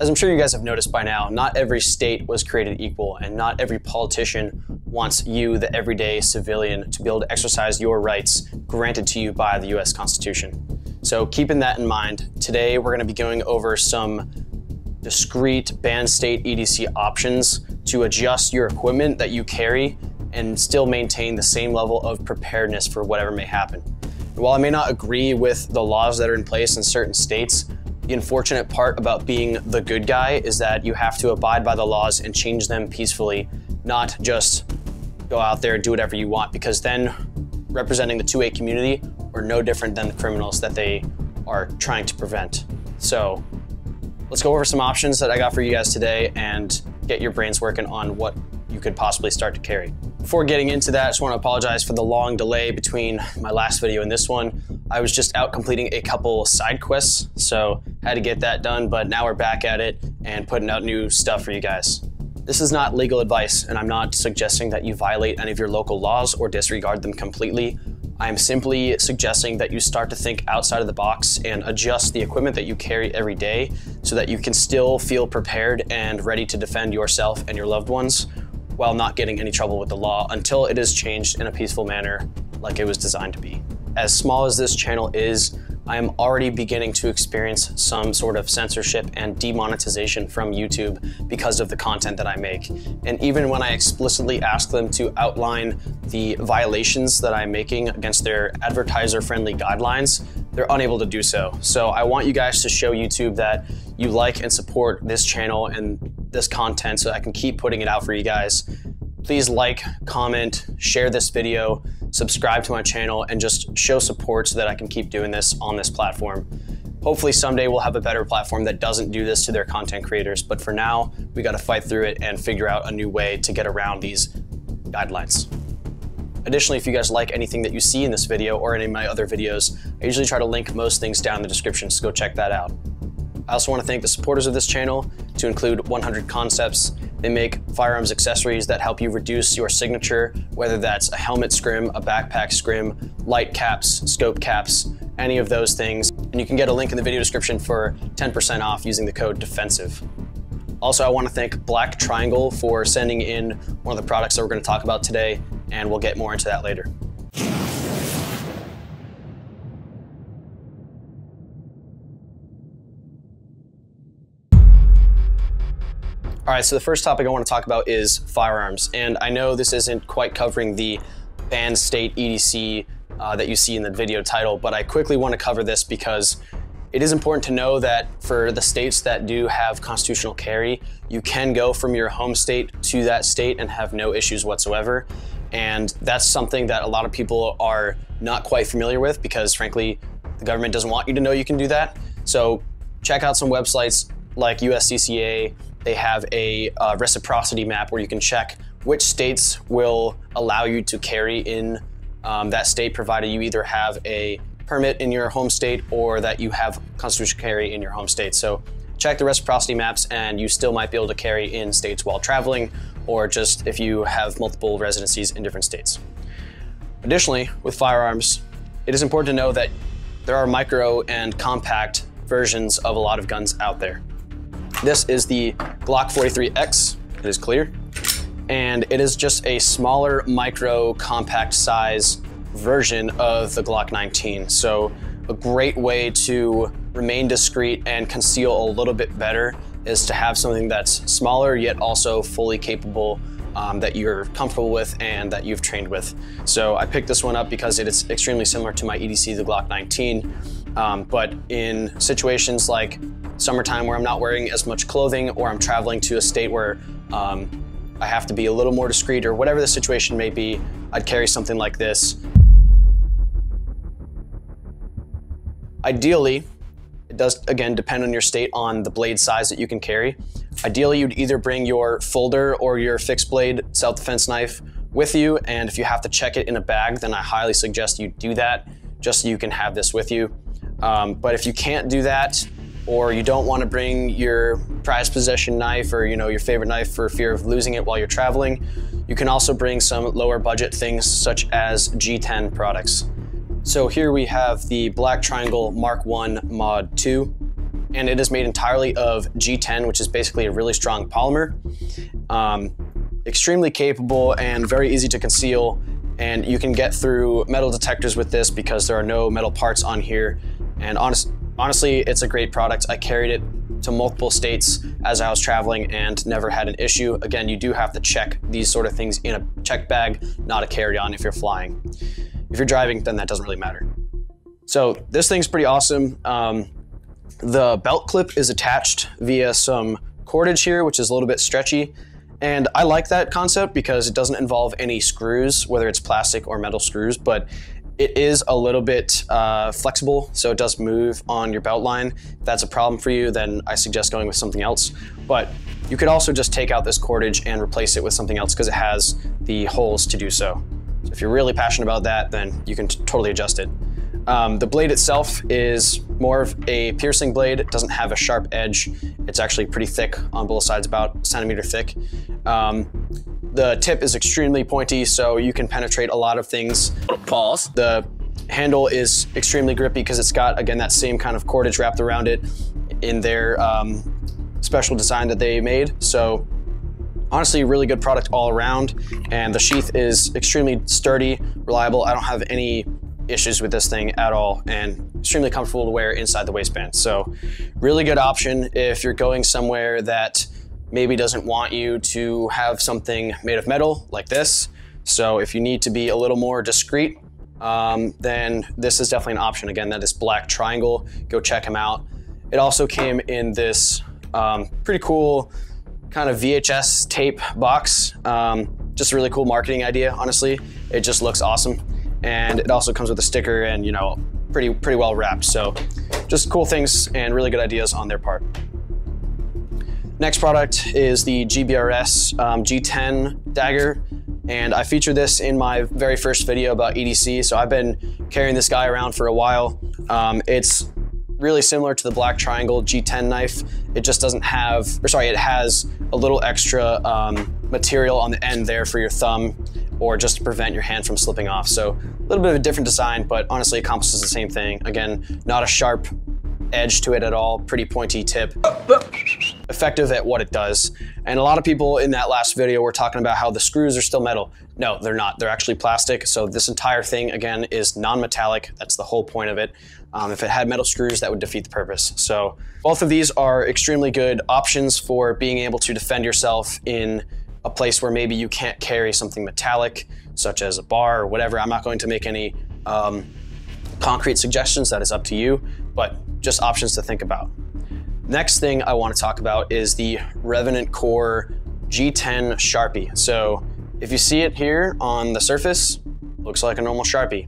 As I'm sure you guys have noticed by now, not every state was created equal, and not every politician wants you, the everyday civilian, to be able to exercise your rights granted to you by the US Constitution. So keeping that in mind, today we're going to be going over some discrete banned state EDC options to adjust your equipment that you carry and still maintain the same level of preparedness for whatever may happen. While I may not agree with the laws that are in place in certain states, the unfortunate part about being the good guy is that you have to abide by the laws and change them peacefully, not just go out there and do whatever you want, because then representing the 2A community are no different than the criminals that they are trying to prevent. So let's go over some options that I got for you guys today and get your brains working on what you could possibly start to carry. Before getting into that, I just want to apologize for the long delay between my last video and this one. I was just out completing a couple side quests, so had to get that done, but now we're back at it and putting out new stuff for you guys. This is not legal advice, and I'm not suggesting that you violate any of your local laws or disregard them completely. I am simply suggesting that you start to think outside of the box and adjust the equipment that you carry every day so that you can still feel prepared and ready to defend yourself and your loved ones while not getting any trouble with the law until it is changed in a peaceful manner like it was designed to be. As small as this channel is, I am already beginning to experience some sort of censorship and demonetization from YouTube because of the content that I make. And even when I explicitly ask them to outline the violations that I'm making against their advertiser-friendly guidelines, they're unable to do so. So I want you guys to show YouTube that you like and support this channel and this content so I can keep putting it out for you guys. Please like, comment, share this video, subscribe to my channel, and just show support so that I can keep doing this on this platform. Hopefully someday we'll have a better platform that doesn't do this to their content creators, but for now, we gotta fight through it and figure out a new way to get around these guidelines. Additionally, if you guys like anything that you see in this video or any of my other videos, I usually try to link most things down in the description, so go check that out. I also want to thank the supporters of this channel, to include 100 Concepts. They make firearms accessories that help you reduce your signature, whether that's a helmet scrim, a backpack scrim, light caps, scope caps, any of those things. And you can get a link in the video description for 10% off using the code DEFENSIVE. Also, I want to thank Black Triangle for sending in one of the products that we're going to talk about today, and we'll get more into that later. All right, so the first topic I want to talk about is firearms. And I know this isn't quite covering the banned state EDC that you see in the video title, but I quickly want to cover this because it is important to know that for the states that do have constitutional carry, you can go from your home state to that state and have no issues whatsoever. And that's something that a lot of people are not quite familiar with because frankly, the government doesn't want you to know you can do that. So check out some websites like USCCA. They have a reciprocity map where you can check which states will allow you to carry in that state, provided you either have a permit in your home state or that you have constitutional carry in your home state. So check the reciprocity maps and you still might be able to carry in states while traveling, or just if you have multiple residencies in different states. Additionally, with firearms, it is important to know that there are micro and compact versions of a lot of guns out there. This is the Glock 43X, it is clear, and it is just a smaller micro compact size version of the Glock 19. So a great way to remain discreet and conceal a little bit better is to have something that's smaller yet also fully capable, that you're comfortable with and that you've trained with. So I picked this one up because it is extremely similar to my EDC, the Glock 19, but in situations like summertime where I'm not wearing as much clothing, or I'm traveling to a state where I have to be a little more discreet, or whatever the situation may be, I'd carry something like this. Ideally, it does, again, depend on your state on the blade size that you can carry. Ideally, you'd either bring your folder or your fixed blade self-defense knife with you, and if you have to check it in a bag, then I highly suggest you do that, just so you can have this with you. But if you can't do that, or you don't want to bring your prized possession knife or your favorite knife for fear of losing it while you're traveling, you can also bring some lower budget things such as G10 products. So here we have the Black Triangle Mark 1 Mod 2. and it is made entirely of G10, which is basically a really strong polymer. Extremely capable and very easy to conceal, and you can get through metal detectors with this because there are no metal parts on here. And honestly, it's a great product. I carried it to multiple states as I was traveling and never had an issue. Again, you do have to check these sort of things in a check bag, not a carry-on if you're flying. If you're driving, then that doesn't really matter. So this thing's pretty awesome. The belt clip is attached via some cordage here, which is a little bit stretchy. And I like that concept because it doesn't involve any screws, whether it's plastic or metal screws, but it is a little bit flexible, so it does move on your belt line. If that's a problem for you, then I suggest going with something else. But you could also just take out this cordage and replace it with something else because it has the holes to do so. So if you're really passionate about that, then you can totally adjust it. The blade itself is more of a piercing blade. It doesn't have a sharp edge. It's actually pretty thick on both sides, about a centimeter thick. The tip is extremely pointy, so you can penetrate a lot of things. Pause. The handle is extremely grippy because it's got, again, that same kind of cordage wrapped around it in their special design that they made. So honestly, really good product all around. And the sheath is extremely sturdy, reliable. I don't have any issues with this thing at all, and extremely comfortable to wear inside the waistband. So really good option if you're going somewhere that maybe doesn't want you to have something made of metal like this. So if you need to be a little more discreet, then this is definitely an option. Again, that is Black Triangle. Go check them out. It also came in this pretty cool kind of VHS tape box. Just a really cool marketing idea, honestly. It just looks awesome. And it also comes with a sticker and, you know, pretty well wrapped. So just cool things and really good ideas on their part. Next product is the GBRS G10 dagger. And I featured this in my very first video about EDC. So I've been carrying this guy around for a while. It's really similar to the Black Triangle G10 knife. It just doesn't have, it has a little extra material on the end there for your thumb, or just to prevent your hand from slipping off. So a little bit of a different design, but honestly accomplishes the same thing. Again, not a sharp edge to it at all, pretty pointy tip. Effective at what it does. And a lot of people in that last video were talking about how the screws are still metal. No, they're not. They're actually plastic. So this entire thing, again, is non-metallic. That's the whole point of it. If it had metal screws, that would defeat the purpose. So both of these are extremely good options for being able to defend yourself in a place where maybe you can't carry something metallic, such as a bar or whatever. I'm not going to make any concrete suggestions. That is up to you, but just options to think about. Next thing I want to talk about is the Revenant Core G10 Sharpie. So if you see it here on the surface, looks like a normal Sharpie.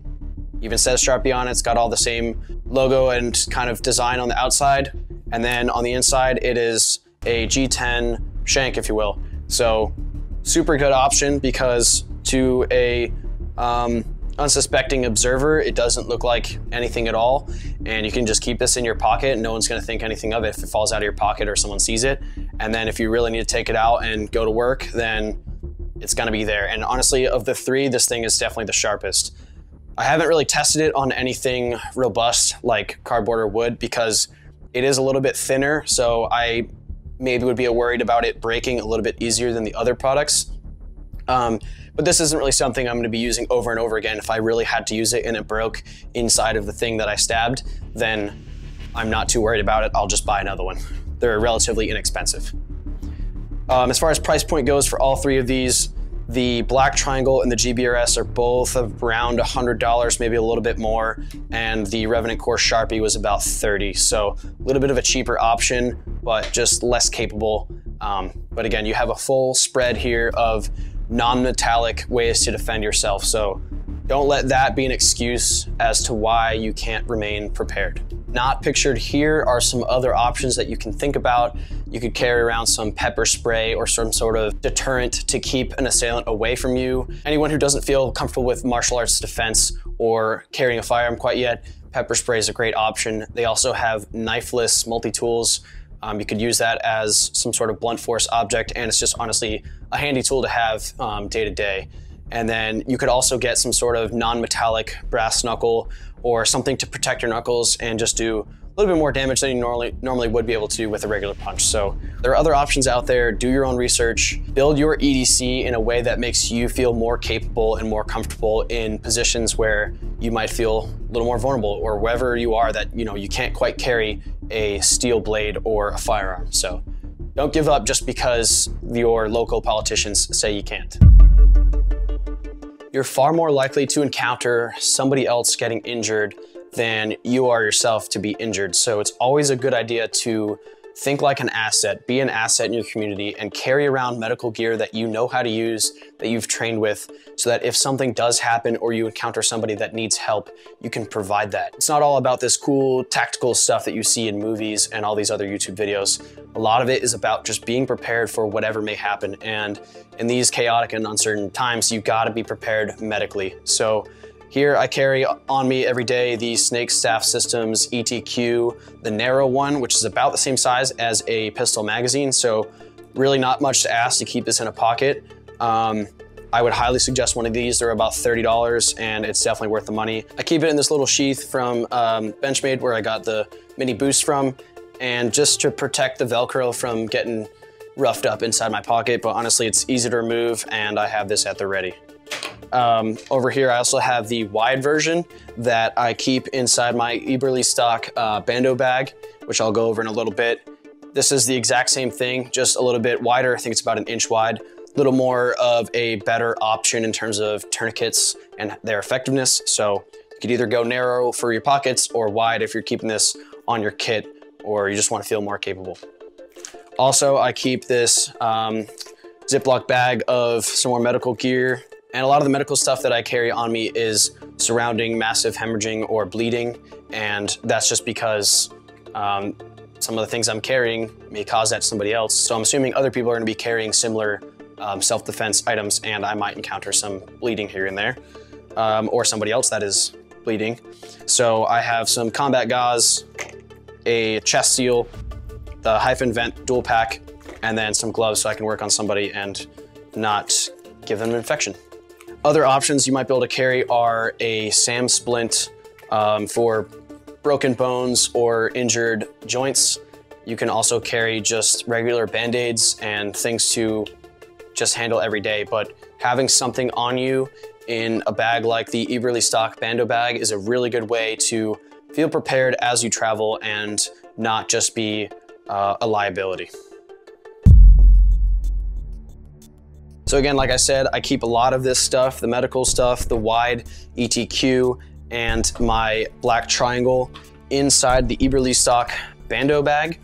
Even says Sharpie on it. It's got all the same logo and kind of design on the outside. And then on the inside, it is a G10 shank, if you will. So super good option because to a unsuspecting observer, it doesn't look like anything at all. And you can just keep this in your pocket and no one's gonna think anything of it if it falls out of your pocket or someone sees it. And then if you really need to take it out and go to work, then it's gonna be there. And honestly, of the three, this thing is definitely the sharpest. I haven't really tested it on anything robust like cardboard or wood because it is a little bit thinner. So I maybe would be worried about it breaking a little bit easier than the other products. But this isn't really something I'm gonna be using over and over again. If I really had to use it and it broke inside of the thing that I stabbed, then I'm not too worried about it. I'll just buy another one. They're relatively inexpensive. As far as price point goes for all three of these, the Black Triangle and the GBRS are both around $100, maybe a little bit more, and the Revenant Core Sharpie was about $30. So a little bit of a cheaper option, but just less capable. But again, you have a full spread here of non-metallic ways to defend yourself. So don't let that be an excuse as to why you can't remain prepared. Not pictured here are some other options that you can think about. You could carry around some pepper spray or some sort of deterrent to keep an assailant away from you. Anyone who doesn't feel comfortable with martial arts defense or carrying a firearm quite yet, pepper spray is a great option. They also have knifeless multi-tools. You could use that as some sort of blunt force object, and it's just honestly a handy tool to have day to day. And then you could also get some sort of non-metallic brass knuckle or something to protect your knuckles and just do little bit more damage than you normally would be able to with a regular punch. So there are other options out there. Do your own research, build your EDC in a way that makes you feel more capable and more comfortable in positions where you might feel a little more vulnerable, or wherever you are that you can't quite carry a steel blade or a firearm. So don't give up just because your local politicians say you can't. You're far more likely to encounter somebody else getting injured than you are yourself to be injured. So it's always a good idea to think like an asset, be an asset in your community, and carry around medical gear that you know how to use, that you've trained with, so that if something does happen or you encounter somebody that needs help, you can provide that. It's not all about this cool tactical stuff that you see in movies and all these other YouTube videos. A lot of it is about just being prepared for whatever may happen. And in these chaotic and uncertain times, you gotta be prepared medically. So here I carry on me every day the Snake Staff Systems ETQ, the narrow one, which is about the same size as a pistol magazine. So really not much to ask to keep this in a pocket. I would highly suggest one of these. They're about $30 and it's definitely worth the money. I keep it in this little sheath from Benchmade, where I got the mini boost from, and just to protect the Velcro from getting roughed up inside my pocket. But honestly, it's easy to remove and I have this at the ready. Over here, I also have the wide version that I keep inside my Eberly stock bando bag, which I'll go over in a little bit. This is the exact same thing, just a little bit wider. I think it's about an inch wide, a little more of a better option in terms of tourniquets and their effectiveness. So you could either go narrow for your pockets or wide if you're keeping this on your kit or you just want to feel more capable. Also, I keep this Ziploc bag of some more medical gear. And a lot of the medical stuff that I carry on me is surrounding massive hemorrhaging or bleeding. And that's just because some of the things I'm carrying may cause that to somebody else. So I'm assuming other people are gonna be carrying similar self-defense items, and I might encounter some bleeding here and there, or somebody else that is bleeding. So I have some combat gauze, a chest seal, the hyphen vent dual pack, and then some gloves so I can work on somebody and not give them an infection. Other options you might be able to carry are a SAM splint for broken bones or injured joints. You can also carry just regular Band-Aids and things to just handle every day, but having something on you in a bag like the Eberly stock bando bag is a really good way to feel prepared as you travel and not just be a liability. So again, like I said, I keep a lot of this stuff, the medical stuff, the wide ETQ, and my black triangle inside the Eberly stock bando bag.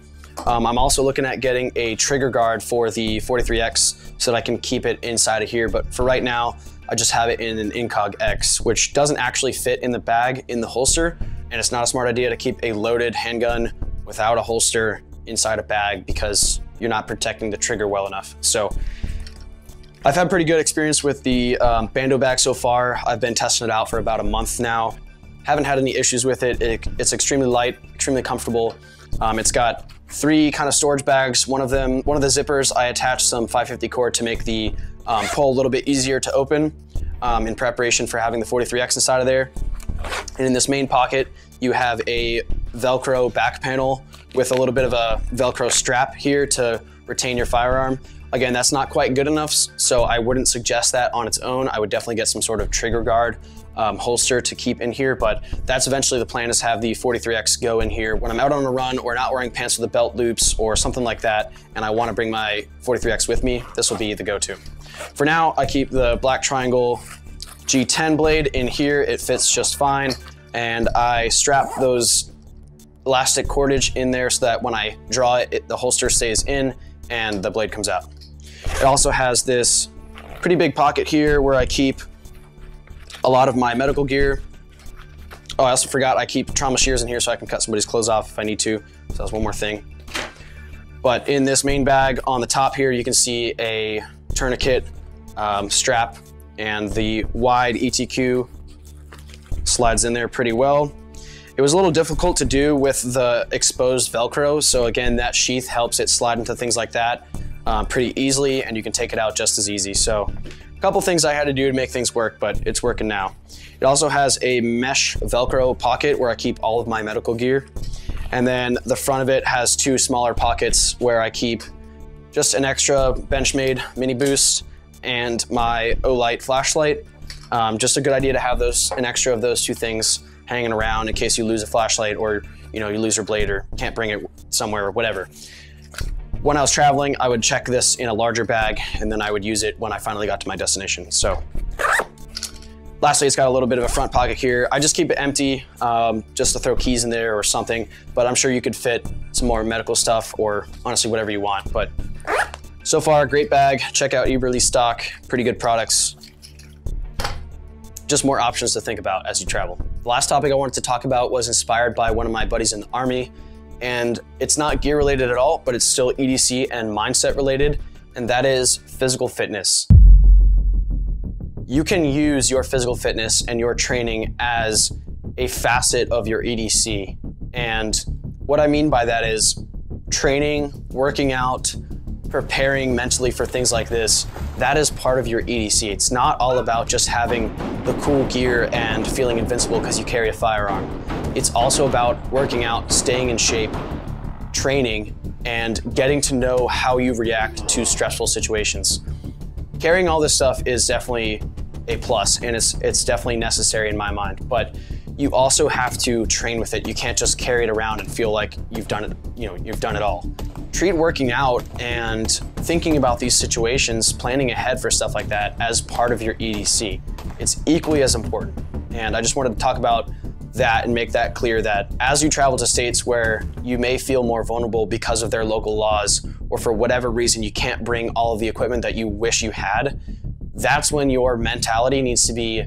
I'm also looking at getting a trigger guard for the 43X so that I can keep it inside of here. But for right now, I just have it in an Incog X, which doesn't actually fit in the bag in the holster. And it's not a smart idea to keep a loaded handgun without a holster inside a bag because you're not protecting the trigger well enough. So I've had pretty good experience with the bando bag so far. I've been testing it out for about a month now. Haven't had any issues with it. It's extremely light, extremely comfortable. It's got 3 kind of storage bags. One of the zippers, I attached some 550 cord to make the pull a little bit easier to open in preparation for having the 43X inside of there. And in this main pocket, you have a Velcro back panel with a little bit of a Velcro strap here to retain your firearm. Again, that's not quite good enough, so I wouldn't suggest that on its own. I would definitely get some sort of trigger guard holster to keep in here, but that's eventually the plan, is have the 43X go in here when I'm out on a run or not wearing pants with the belt loops or something like that, and I want to bring my 43X with me. This will be the go-to. For now, I keep the black triangle G10 blade in here. It fits just fine, and I strap those elastic cordage in there so that when I draw it, the holster stays in and the blade comes out. It also has this pretty big pocket here where I keep a lot of my medical gear. Oh, I also forgot I keep trauma shears in here so I can cut somebody's clothes off if I need to. So that's one more thing. But in this main bag on the top here, you can see a tourniquet strap, and the wide ETQ slides in there pretty well. It was a little difficult to do with the exposed Velcro. So again, that sheath helps it slide into things like that pretty easily, and you can take it out just as easy. So a couple things I had to do to make things work, but it's working now. It also has a mesh Velcro pocket where I keep all of my medical gear. And then the front of it has 2 smaller pockets where I keep just an extra Benchmade mini boost and my Olight flashlight. Just a good idea to have an extra of those 2 things hanging around in case you lose a flashlight, or you lose your blade or can't bring it somewhere or whatever. When I was traveling, I would check this in a larger bag, and then I would use it when I finally got to my destination. So lastly, it's got a little bit of a front pocket here. I just keep it empty just to throw keys in there or something, but I'm sure you could fit some more medical stuff or honestly whatever you want. But so far, great bag. Check out eRelease stock, pretty good products. Just more options to think about as you travel. The last topic I wanted to talk about was inspired by one of my buddies in the Army, and it's not gear related at all, but it's still EDC and mindset related, and that is physical fitness. You can use your physical fitness and your training as a facet of your EDC. And what I mean by that is training, working out, preparing mentally for things like this, that is part of your EDC. It's not all about just having the cool gear and feeling invincible because you carry a firearm. It's also about working out, staying in shape, training, and getting to know how you react to stressful situations. Carrying all this stuff is definitely a plus, and it's definitely necessary in my mind, but you also have to train with it. You can't just carry it around and feel like you've done it, you've done it all. Treat working out and thinking about these situations, planning ahead for stuff like that as part of your EDC. It's equally as important. And I just wanted to talk about that and make that clear that as you travel to states where you may feel more vulnerable because of their local laws, or for whatever reason you can't bring all of the equipment that you wish you had, that's when your mentality needs to be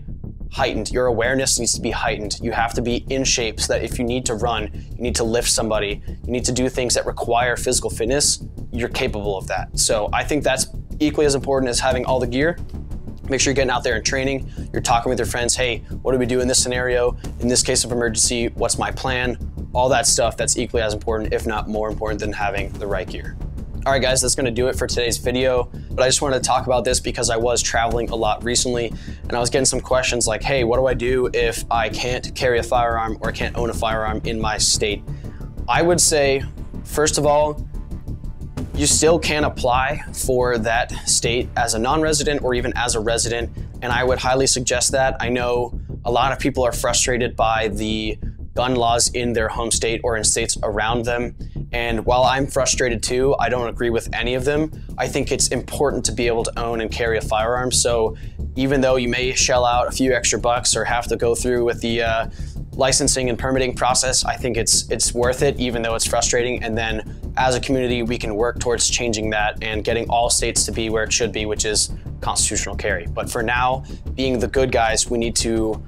heightened. Your awareness needs to be heightened. You have to be in shape so that if you need to run, you need to lift somebody, you need to do things that require physical fitness, you're capable of that. So I think that's equally as important as having all the gear. Make sure you're getting out there and training. You're talking with your friends. Hey, what do we do in this scenario? In this case of emergency, what's my plan? All that stuff, that's equally as important, if not more important than having the right gear. All right, guys, that's gonna do it for today's video. But I just wanted to talk about this because I was traveling a lot recently and I was getting some questions like, hey, what do I do if I can't carry a firearm or can't own a firearm in my state? I would say, first of all, you still can apply for that state as a non-resident or even as a resident, and I would highly suggest that. I know a lot of people are frustrated by the gun laws in their home state or in states around them. And while I'm frustrated too, I don't agree with any of them. I think it's important to be able to own and carry a firearm. So even though you may shell out a few extra bucks or have to go through with the licensing and permitting process, I think it's worth it, even though it's frustrating. And then as a community, we can work towards changing that and getting all states to be where it should be, which is constitutional carry. But for now, being the good guys, we need to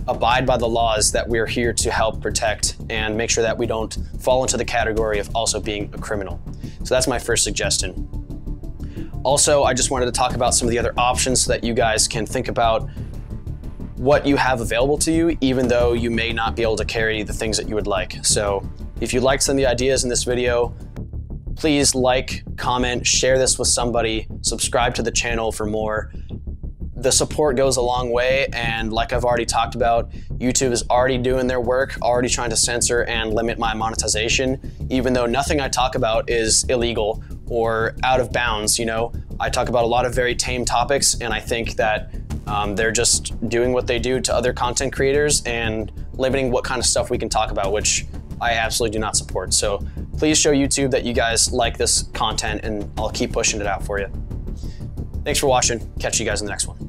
abide by the laws that we're here to help protect and make sure that we don't fall into the category of also being a criminal. So that's my first suggestion. Also, I just wanted to talk about some of the other options so that you guys can think about what you have available to you, even though you may not be able to carry the things that you would like. So if you liked some of the ideas in this video, please like, comment, share this with somebody, subscribe to the channel for more. The support goes a long way, and like I've already talked about, YouTube is already doing their work, already trying to censor and limit my monetization, even though nothing I talk about is illegal or out of bounds. I talk about a lot of very tame topics, and I think that they're just doing what they do to other content creators and limiting what kind of stuff we can talk about, which I absolutely do not support. So please show YouTube that you guys like this content, and I'll keep pushing it out for you. Thanks for watching. Catch you guys in the next one.